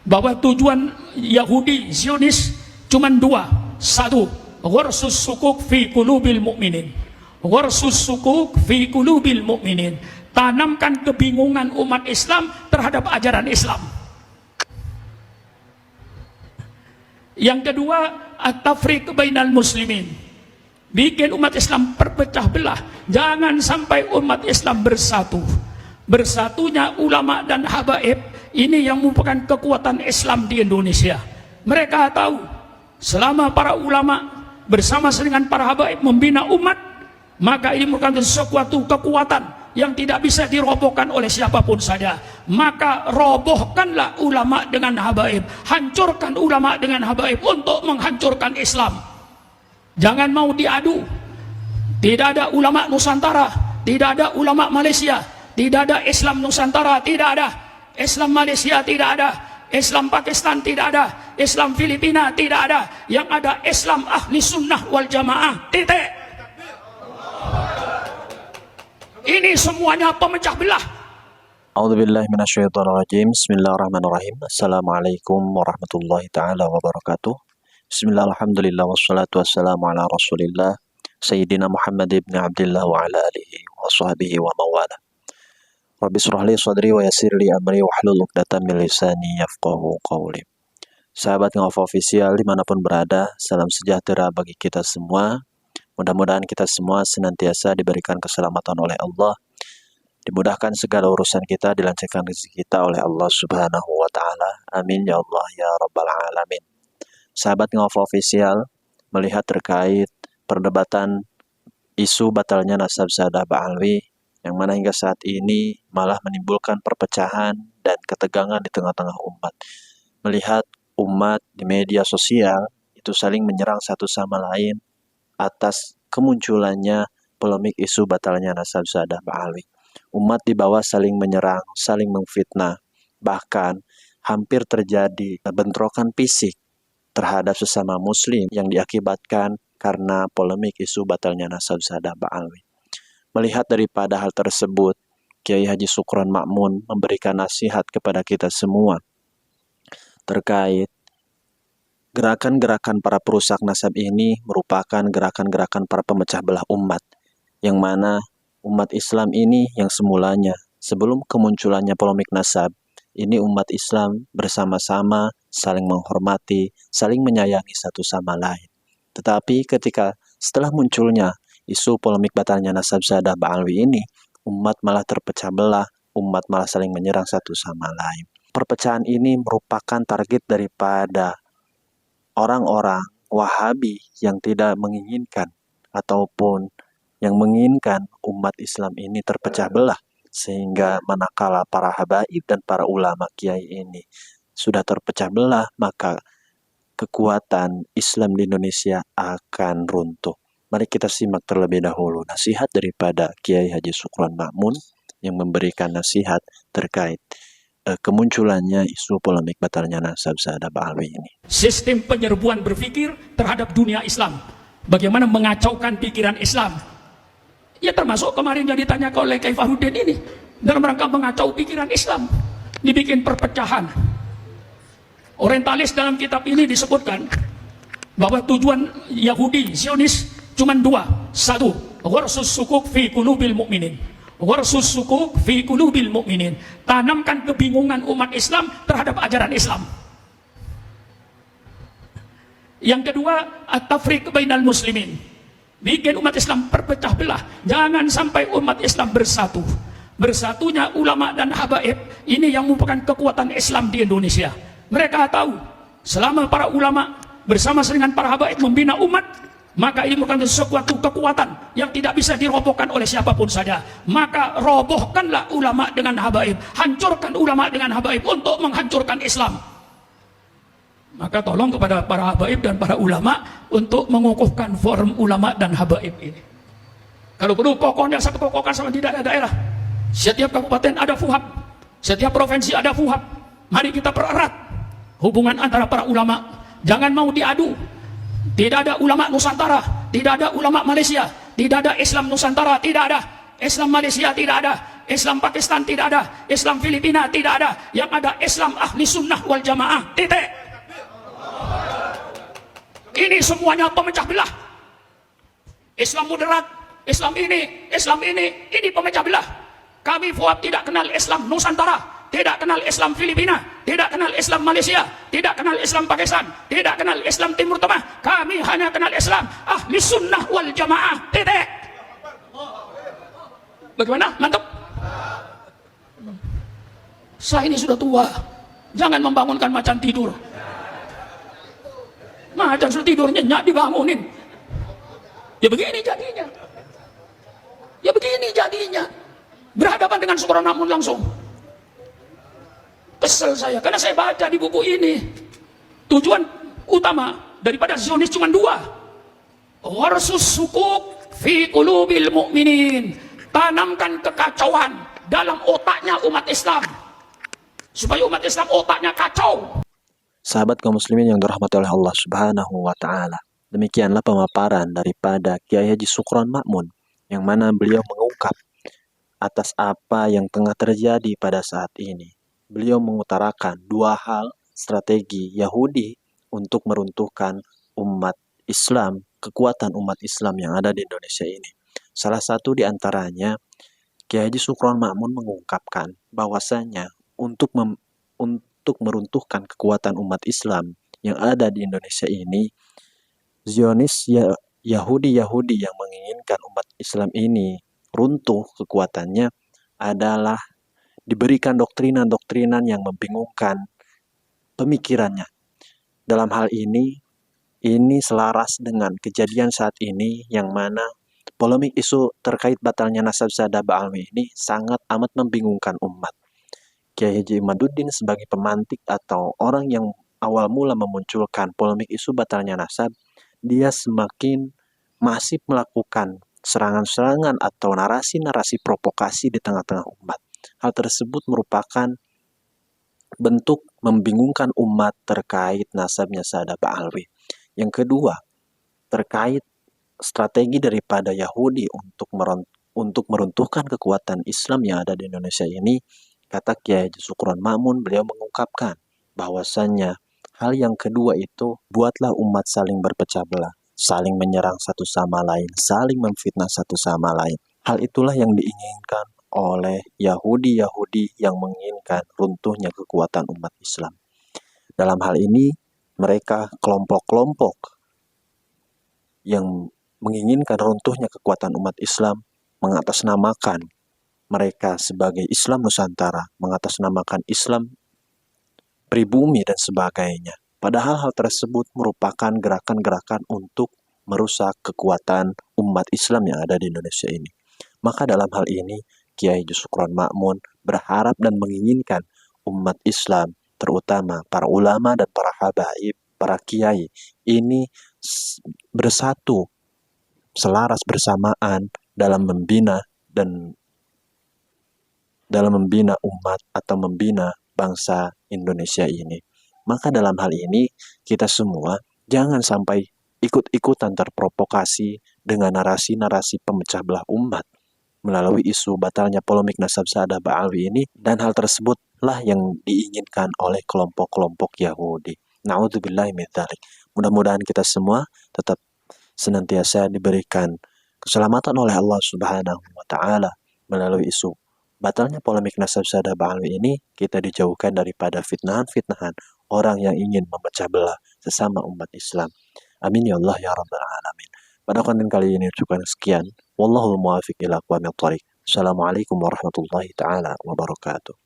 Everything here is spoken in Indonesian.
bahwa tujuan Yahudi Zionis cuma dua. Satu, gharsus sukuk fi qulubil mu'minin. Gharsus sukuk fi qulubil mu'minin. Tanamkan kebingungan umat Islam terhadap ajaran Islam. Yang kedua, at-tafriq bainal muslimin. Bikin umat Islam berpecah belah. Jangan sampai umat Islam bersatu. Bersatunya ulama dan habaib ini yang merupakan kekuatan Islam di Indonesia. Mereka tahu selama para ulama bersama dengan para habaib membina umat, maka ini merupakan suatu kekuatan yang tidak bisa dirobohkan oleh siapapun saja. Maka robohkanlah ulama dengan habaib, hancurkan ulama dengan habaib untuk menghancurkan Islam. Jangan mau diadu. Tidak ada ulama Nusantara, tidak ada ulama Malaysia, tidak ada Islam Nusantara, tidak ada Islam Malaysia, tidak ada Islam Pakistan, tidak ada Islam Filipina, tidak ada. Yang ada Islam ahli sunnah wal jamaah, titik. Ini semuanya pemecah belah. A'udzubillahi minasyaitonirrajim. Bismillahirrahmanirrahim. Assalamualaikum warahmatullahi taala wabarakatuh. Bismillah, alhamdulillah, wassalatu wassalamu ala rasulillah Sayyidina Muhammad ibn Abdillah wa ala alihi wa sahbihi wa mawala. Rabbi shrah li sadri wa yassir li amri wahlul 'uqdatam min lisani yafqahu qawli. Sahabat Ngova Official dimanapun berada, salam sejahtera bagi kita semua. Mudah-mudahan kita semua senantiasa diberikan keselamatan oleh Allah, dimudahkan segala urusan kita, dilancarkan rezeki kita oleh Allah Subhanahu wa taala. Amin ya Allah ya rabbal alamin. Sahabat Ngova Official, melihat terkait perdebatan isu batalnya nasab Syahdah Ba'alwi yang mana hingga saat ini malah menimbulkan perpecahan dan ketegangan di tengah-tengah umat. Melihat umat di media sosial itu saling menyerang satu sama lain atas kemunculannya polemik isu batalnya nasab Syahdah Ba'alwi. Umat di bawah saling menyerang, saling memfitnah, bahkan hampir terjadi bentrokan fisik terhadap sesama muslim yang diakibatkan karena polemik isu batalnya nasab Syahdah Ba'alwi. Melihat daripada hal tersebut, Kiai Haji Syukron Ma'mun memberikan nasihat kepada kita semua terkait gerakan-gerakan para perusak nasab ini merupakan gerakan-gerakan para pemecah belah umat, yang mana umat Islam ini yang semulanya sebelum kemunculannya polemik nasab, ini umat Islam bersama-sama saling menghormati, saling menyayangi satu sama lain. Tetapi ketika setelah munculnya isu polemik batalnya nasab Syahdah Ba'alwi ini, umat malah terpecah belah, umat malah saling menyerang satu sama lain. Perpecahan ini merupakan target daripada orang-orang Wahabi yang tidak menginginkan ataupun yang menginginkan umat Islam ini terpecah belah, sehingga manakala para habaib dan para ulama kiai ini sudah terpecah belah, maka kekuatan Islam di Indonesia akan runtuh. Mari kita simak terlebih dahulu nasihat daripada Kiai Haji Syukron Ma'mun yang memberikan nasihat terkait kemunculannya isu polemik batalnya nasab Syahdah Ba'alwi ini. Sistem penyerbuan berpikir terhadap dunia Islam, bagaimana mengacaukan pikiran Islam. Ya termasuk kemarin yang ditanyakan oleh Kiai Fahruddin ini, dalam rangka mengacau pikiran Islam, dibikin perpecahan. Orientalis dalam kitab ini disebutkan bahwa tujuan Yahudi Zionis cuma dua. Satu, gharsus sukuk fi qulubil mu'minin. Gharsus sukuk fi qulubil mu'minin. Tanamkan kebingungan umat Islam terhadap ajaran Islam. Yang kedua, at-tafriq bainal muslimin. Bikin umat Islam berpecah belah. Jangan sampai umat Islam bersatu. Bersatunya ulama dan habaib ini yang merupakan kekuatan Islam di Indonesia. Mereka tahu selama para ulama bersama dengan para habaib membina umat, maka ini merupakan suatu kekuatan yang tidak bisa dirobohkan oleh siapapun saja. Maka robohkanlah ulama dengan habaib, hancurkan ulama dengan habaib untuk menghancurkan Islam. Maka tolong kepada para habaib dan para ulama untuk mengukuhkan forum ulama dan habaib ini. Kalau perlu pokoknya satu kokohkan sama di daerah. Setiap kabupaten ada fuhab, setiap provinsi ada fuhab. Mari kita pererat hubungan antara para ulama. Jangan mau diadu. Tidak ada ulama Nusantara, tidak ada ulama Malaysia, tidak ada Islam Nusantara, tidak ada Islam Malaysia, tidak ada Islam Pakistan tidak ada, Islam Filipina tidak ada. Yang ada Islam ahli sunnah wal jamaah. Titik. Ini semuanya pemecah belah. Islam moderat, Islam ini pemecah belah. Kami FUAP tidak kenal Islam Nusantara, tidak kenal Islam Filipina, tidak kenal Islam Malaysia, tidak kenal Islam Pakistan, tidak kenal Islam Timur Tengah. Kami hanya kenal Islam ahli sunnah wal jamaah. Titik. Bagaimana? Mantap? Saya ini sudah tua, jangan membangunkan macan tidur. Macan sudah tidur nyenyak dibangunin. Ya begini jadinya. Ya begini jadinya. Berhadapan dengan Sukarno Makmun langsung. Kesel saya karena saya baca di buku ini. Tujuan utama daripada Zionis cuma dua. Warsus sukuk fi qulubil mu'minin. Tanamkan kekacauan dalam otaknya umat Islam. Supaya umat Islam otaknya kacau. Sahabat kaum muslimin yang dirahmati oleh Allah Subhanahu wa taala. Demikianlah pemaparan daripada Kiai Haji Sukarno Makmun yang mana beliau mengungkap atas apa yang tengah terjadi pada saat ini. Beliau mengutarakan dua hal strategi Yahudi untuk meruntuhkan umat Islam, kekuatan umat Islam yang ada di Indonesia ini. Salah satu di antaranya, Kiai Haji Sukarno Makmun mengungkapkan bahwasanya untuk meruntuhkan kekuatan umat Islam yang ada di Indonesia ini, Zionis Yahudi yang menginginkan umat Islam ini runtuh kekuatannya adalah diberikan doktrinan-doktrinan yang membingungkan pemikirannya. Dalam hal ini selaras dengan kejadian saat ini yang mana polemik isu terkait batalnya nasab Sadah Ba'alwi ini sangat amat membingungkan umat. Kiai Haji Imaduddin sebagai pemantik atau orang yang awal mula memunculkan polemik isu batalnya nasab, dia semakin masif melakukan serangan-serangan atau narasi-narasi provokasi di tengah-tengah umat. Hal tersebut merupakan bentuk membingungkan umat terkait nasabnya Sadah Ba'alwi. Yang kedua, terkait strategi daripada Yahudi untuk meruntuhkan kekuatan Islam yang ada di Indonesia ini, kata Kiai Haji Sukarno Makmun, beliau mengungkapkan bahwasannya hal yang kedua itu, buatlah umat saling berpecah belah, saling menyerang satu sama lain, saling memfitnah satu sama lain. Hal itulah yang diinginkan oleh Yahudi yang menginginkan runtuhnya kekuatan umat Islam. Dalam hal ini, mereka kelompok-kelompok yang menginginkan runtuhnya kekuatan umat Islam mengatasnamakan mereka sebagai Islam Nusantara, mengatasnamakan Islam pribumi dan sebagainya. Padahal hal tersebut merupakan gerakan-gerakan untuk merusak kekuatan umat Islam yang ada di Indonesia ini. Maka dalam hal ini, Kiai Haji Sukarno Makmun berharap dan menginginkan umat Islam, terutama para ulama dan para habaib, para kiai, ini bersatu, selaras bersamaan dalam membina umat atau membina bangsa Indonesia ini. Maka dalam hal ini kita semua jangan sampai ikut-ikutan terprovokasi dengan narasi-narasi pemecah belah umat melalui isu batalnya polemik nasab Sadah Ba'alwi ini, dan hal tersebutlah yang diinginkan oleh kelompok-kelompok Yahudi. Na'udzubillahi min dzalik. Mudah-mudahan kita semua tetap senantiasa diberikan keselamatan oleh Allah Subhanahu wa taala melalui isu batalnya polemik nasab Sadah Ba'alwi ini. Kita dijauhkan daripada fitnahan-fitnahan orang yang ingin memecah belah sesama umat Islam. Amin ya Allah ya Rabbal Alamin. Pada konten kali ini cukup sekian. Wallahul muwaffiq ila aqwamit thoriq. Assalamualaikum warahmatullahi taala wabarakatuh.